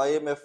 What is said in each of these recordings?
IMF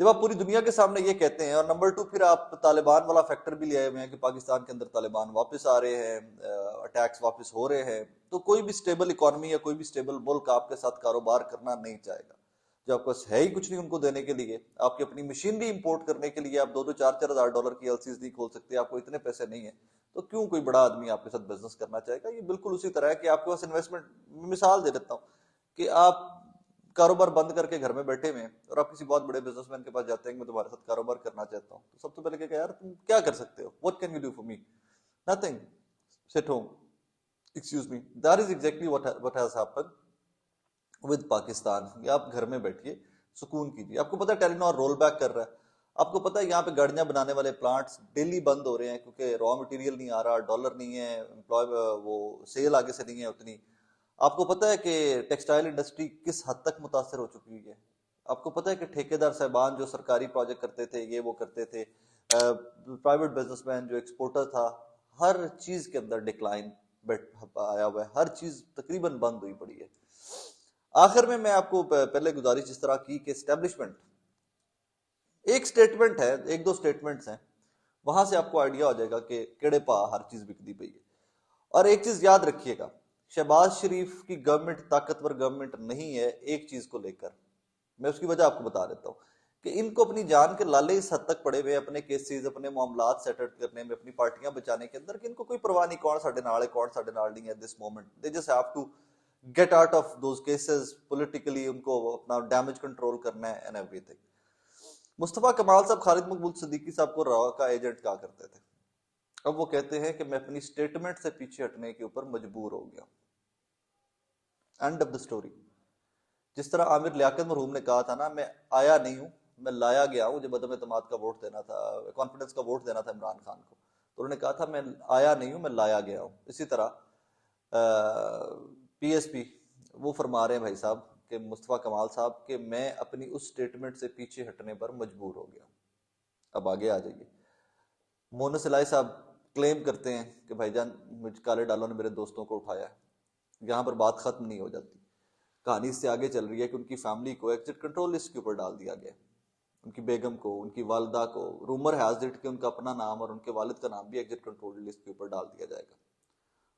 جب آپ پوری دنیا کے سامنے یہ کہتے ہیں، اور نمبر 2 پھر آپ طالبان والا فیکٹر بھی لے آئے ہوئے ہیں کہ پاکستان کے اندر طالبان واپس آ رہے ہیں، اٹیکس واپس ہو رہے ہیں، تو کوئی بھی سٹیبل اکانومی یا کوئی بھی سٹیبل ملک آپ کے ساتھ کاروبار کرنا نہیں چاہے گا۔ جو آپ کے پاس ہے ہی کچھ نہیں ان کو دینے کے لیے، آپ کی اپنی مشینری امپورٹ کرنے کے لیے آپ 2-4 ہزار ڈالر کی LCs نہیں کھول سکتے، آپ کو اتنے پیسے نہیں ہیں، تو کیوں کوئی بڑا آدمی آپ کے ساتھ بزنس کرنا چاہے گا؟ یہ بالکل اسی طرح ہے کہ آپ کے پاس انویسٹمنٹ، مثال دے دیتا ہوں کہ آپ کاروبار بند کر کے گھر میں بیٹھے ہوئے ہیں اور آپ کسی بہت بڑے بزنس مین کے پاس جاتے ہیں کہ میں تمہارے ساتھ کاروبار کرنا چاہتا ہوں، تو سب سے پہلے کہا یار تم کیا کر سکتے ہو؟ What can you do for me? Nothing. Sit home. Excuse me. That is exactly what has happened with Pakistan. یا آپ گھر میں بیٹھیے، سکون کیجیے۔ آپ کو پتا ہے ٹیلینور رول بیک کر رہا ہے، آپ کو پتا ہے یہاں پہ گاڑیاں بنانے والے پلانٹس ڈیلی بند ہو رہے ہیں کیونکہ را مٹیریل نہیں آ رہا، ڈالر نہیں ہے، وہ سیل آگے سے نہیں ہے اتنی۔ آپ کو پتا ہے کہ ٹیکسٹائل انڈسٹری کس حد تک متاثر ہو چکی ہے؟ آپ کو پتا ہے کہ ٹھیکیدار صاحبان جو سرکاری پروجیکٹ کرتے تھے، یہ وہ کرتے تھے، پرائیویٹ بزنس مین جو ایکسپورٹر تھا، ہر چیز کے اندر ڈکلائن آیا ہوا ہے، ہر چیز تقریباً بند ہوئی پڑی ہے۔ آخر میں آپ کو پہلے گزارش جس طرح کی کہ اسٹیبلشمنٹ، ایک سٹیٹمنٹ ہے، ایک دو سٹیٹمنٹس ہیں، وہاں سے آپ کو آئیڈیا ہو جائے گا کہ کیڑے پا ہر چیز بکتی پئی ہے۔ اور ایک چیز یاد رکھیے گا، شہباز شریف کی گورنمنٹ طاقتور گورنمنٹ نہیں ہے ایک چیز کو لے کر، میں اس کی وجہ آپ کو بتا دیتا ہوں کہ ان کو اپنی جان کے لالے اس حد تک پڑے ہوئے اپنے کیسز، اپنے معاملات سیٹل کرنے میں، اپنی پارٹیاں بچانے کے اندر، کہ ان کو کوئی پرواہ نہیں کون ساڈے نال ہے کون ساڈے نال نہیں ہے۔ This moment they just have to get out of those cases politically, ان کو اپنا ڈیمیج کنٹرول کرنا ہے and everything. Mustafa Kamal صاحب خالد مقبول صدیقی صاحب کو را کا ایجنٹ کہا کرتے تھے، اب وہ کہتے ہیں کہ میں اپنی سٹیٹمنٹ سے پیچھے ہٹنے کے اوپر مجبور ہو گیا۔ And of the story. جس طرح عامر لیاقت مرحوم نے کہا تھا نا، میں آیا نہیں ہوں، میں لایا گیا ہوں، جب عدم اعتماد کا ووٹ دینا تھا، کانفیڈنس کا ووٹ دینا تھا عمران خان کو، تو انہوں نے کہا تھا میں آیا نہیں ہوں، میں لایا گیا ہوں۔ اسی طرح PSP وہ فرما رہے ہیں بھائی صاحب کہ مصطفیٰ کمال صاحب کہ میں اپنی اس سٹیٹمنٹ سے پیچھے ہٹنے پر مجبور ہو گیا۔ اب آگے آ جائیے، مونس الہی صاحب کلیم کرتے ہیں کہ بھائی جان مجھ کالے ڈالوں نے میرے دوستوں کو اٹھایا ہے۔ یہاں پر بات ختم نہیں ہو جاتی، کہانی اس سے آگے چل رہی ہے کہ ان کی فیملی کو ایگزٹ کنٹرول لسٹ کے اوپر ڈال دیا گیا، ان کی بیگم کو، ان کی والدہ کو، رومر ہیز اٹ کہ ان کا اپنا نام اور ان کے والد کا نام بھی ایگزٹ کنٹرول لسٹ کے اوپر ڈال دیا جائے گا۔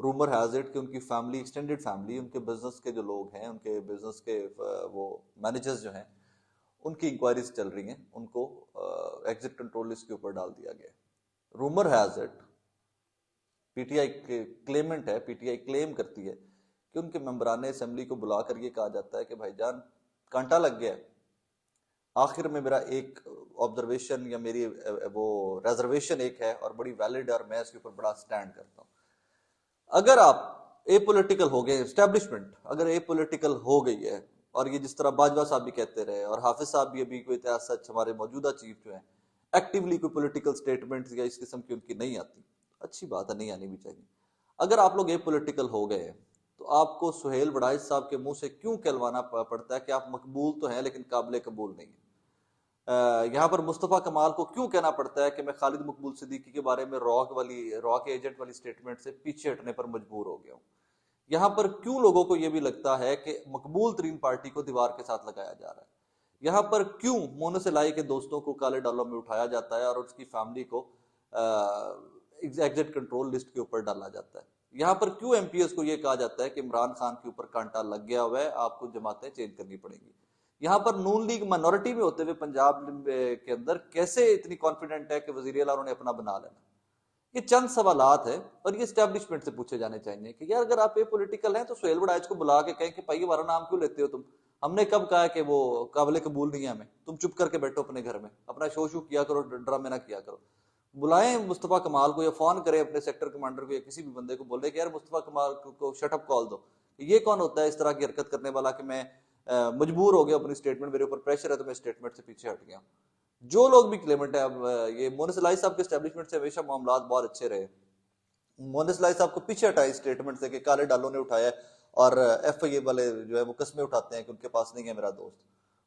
رومر ہیز اٹ کہ ان کی فیملی، ایکسٹینڈڈ فیملی، ان کے بزنس کے جو لوگ ہیں، ان کے بزنس کے وہ مینیجرز جو ہیں، ان کی انکوائریز چل رہی ہیں، ان کو ایگزٹ کنٹرول لسٹ کے اوپر ڈال دیا گیا۔ Rumour has it, PTI claimant ہے، PTI کلیم کرتی ہے کہ ان کے ممبران اسمبلی کو بلا کر یہ کہا جاتا ہے کہ بھائی جان کانٹا لگ گیا ہے۔ آخر میں میرا ایک آبزرویشن یا میری وہ ریزرویشن ایک ہے اور بڑی ویلڈ ہے، اور میں اس کے اوپر بڑا سٹینڈ کرتا ہوں۔ اگر آپ اے پولیٹیکل ہو گئے، اسٹیبلشمنٹ اگر اے پولیٹیکل ہو گئی ہے، اور یہ جس طرح باجوہ صاحب بھی کہتے رہے اور حافظ صاحب بھی ابھی کوئی اتحاد سچ ہمارے موجودہ چیف جو ہیں ایکٹیولی کوئی پولیٹیکل سٹیٹمنٹ یا اس قسم کی ان کی نہیں آتی، اچھی بات ہے، نہیں آنی بھی چاہیے۔ اگر آپ لوگ اے پولیٹیکل ہو گئے تو آپ کو سہیل وڑائچ صاحب کے منہ سے کیوں کہلوانا پڑتا ہے کہ آپ مقبول تو ہیں لیکن قابل قبول نہیں ہیں؟ یہاں پر مصطفیٰ کمال کو کیوں کہنا پڑتا ہے کہ میں خالد مقبول صدیقی کے بارے میں را کے ایجنٹ والی سٹیٹمنٹ سے پیچھے ہٹنے پر مجبور ہو گیا ہوں؟ یہاں پر کیوں لوگوں کو یہ بھی لگتا ہے کہ مقبول ترین پارٹی کو دیوار کے ساتھ لگایا جا رہا ہے؟ یہاں پر کیوں مونس الہی کے دوستوں کو کالے ڈالوں میں اٹھایا جاتا ہے اور اس کی فیملی کو ایگزٹ کنٹرول لسٹ کے اوپر ڈالا جاتا ہے؟ یہاں پر کیوں MPs کو یہ کہا جاتا ہے کہ عمران خان کے اوپر کانٹا لگ گیا ہوا ہے، آپ کو جماعتیں چینج کرنی پڑیں گی؟ یہاں پر نون لیگ مائنورٹی میں ہوتے ہوئے پنجاب کے اندر کیسے اتنی کانفیڈنٹ ہے کہ وزیر اعلیٰ انہوں نے اپنا بنا لینا؟ یہ چند سوالات ہیں اور یہ اسٹیبلشمنٹ سے پوچھے جانے چاہیے کہ یار اگر آپ پولیٹیکل ہیں تو سہیل وڑائچ کو بلا کے کہیں کہ بھائی ہمارا نام کیوں لیتے ہو تم؟ ہم نے کب کہا کہ وہ قابل قبول نہیں ہے ہمیں؟ تم چپ کر کے بیٹھو اپنے گھر میں، اپنا شو کیا کرو، ڈرامے نہ کیا کرو۔ بلائیں مصطفیٰ کمال کو یا فون کریں اپنے سیکٹر کمانڈر کو یا کسی بھی بندے کو، بولے کہ یار مصطفیٰ کمال کو شٹ اپ کال دو۔ یہ کون ہوتا ہے اس طرح کی حرکت کرنے والا کہ میں مجبور ہو گیا اپنی سٹیٹمنٹ، میرے اوپر پریشر ہے تو میں سٹیٹمنٹ سے پیچھے ہٹ گیا؟ جو لوگ بھی کلیمنٹ ہے، اب یہ مونس الہی صاحب کے اسٹیبلشمنٹ سے ہمیشہ معاملات بہت اچھے رہے، مونس الہی صاحب کو پیچھے ہٹائے اسٹیٹمنٹ سے کہ کالے ڈالوں نے اٹھایا ہے، اور FIA والے جو ہے وہ قسمیں اٹھاتے ہیں کہ ان کے پاس نہیں ہے میرا دوست۔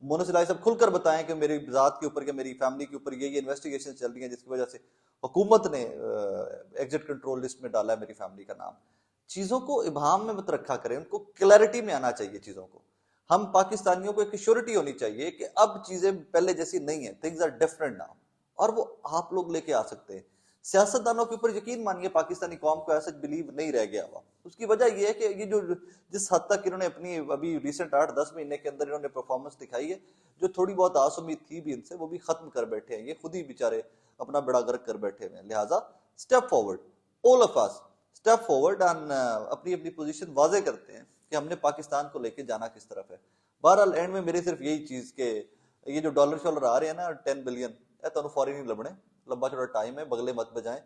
مونس الہی صاحب کھل کر بتائیں کہ میری ذات کے اوپر یا میری فیملی کے اوپر یہ انویسٹیگیشن چل رہی ہیں جس کی وجہ سے حکومت نے ایگزٹ کنٹرول لسٹ میں ڈالا ہے میری فیملی کا نام۔ چیزوں کو ابہام میں مت رکھا کریں، ان کو کلیئرٹی میں آنا چاہیے چیزوں کو۔ ہم پاکستانیوں کو ایک شیورٹی ہونی چاہیے کہ اب چیزیں پہلے جیسی نہیں ہیں, تھنگز آر ڈفرنٹ ناؤ, اور وہ آپ لوگ لے کے آ سکتے ہیں. سیاستدانوں کے اوپر یقین مانیے پاکستانی قوم کو ایسا بلیو نہیں رہ گیا ہوا. اس کی وجہ یہ ہے کہ یہ جو جس حد تک انہوں نے اپنی ابھی ریسنٹ 8-10 مہینے کے اندر انہوں نے پرفارمنس دکھائی ہے, جو تھوڑی بہت آس امید تھی بھی ان سے, وہ بھی ختم کر بیٹھے ہیں. یہ خود ہی بیچارے اپنا بیڑا غرق کر بیٹھے ہوئے ہیں. لہٰذا اسٹیپ فارورڈ, آل آف اس اسٹیپ فارورڈ اینڈ اپنی اپنی پوزیشن واضح کرتے ہیں کہ ہم نے پاکستان کو لے کے جانا کس طرف ہے. بہرحال اینڈ میں میری صرف یہی چیز کہ یہ جو ڈالر شالر آ رہے ہیں نا 10 بلین, تو فوری نہیں لبنے, لمبا چوڑا ٹائم ہے, بغلے مت بجائیں.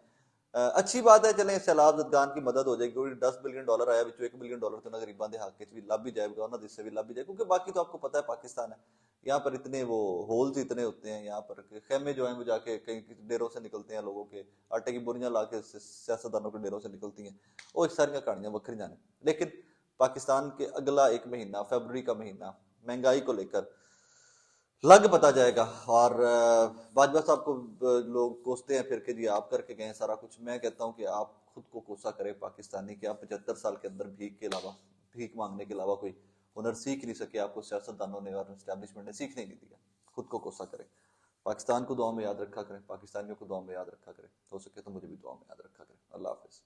اچھی بات ہے, چلیں سیلاب زدگان کی مدد ہو جائے گی. 10 بلین ڈالر آیا, 1 بلین ڈالر تو غریباں دے حق بھی لب بھی جائے گا, انہوں سے بھی لب بھی جائے گا, کیونکہ باقی تو آپ کو پتا ہے پاکستان ہے, یہاں پر اتنے وہ ہولز اتنے ہوتے ہیں, یہاں پر خیمے جو ہیں وہ جا کے کہیں ڈیروں سے نکلتے ہیں, لوگوں کے آٹے کی بوریاں لا کے سیاستدانوں کے ڈیروں سے نکلتی ہیں. وہ ایک ساری کہانیاں وکھری جانے. لیکن پاکستان کے اگلا ایک مہینہ, فیبروری کا مہینہ, مہنگائی کو لے کر لگ پتا جائے گا. اور باجوہ صاحب کو لوگ کوستے ہیں پھر کہ جی آپ کر کے گئے سارا کچھ. میں کہتا ہوں کہ آپ خود کو کوسا کرے پاکستانی, کہ آپ 75 سال کے اندر بھیک کے علاوہ, بھیک مانگنے کے علاوہ کوئی ہنر سیکھ نہیں سکے. آپ کو سیاستدانوں نے اور اسٹیبلشمنٹ نے سیکھنے نہیں دیا. خود کو کوسا کرے, پاکستان کو دعا میں یاد رکھا کریں, پاکستانیوں کو دعا میں یاد رکھا کریں, ہو سکے تو مجھے بھی دعا میں یاد رکھا کریں. اللہ حافظ.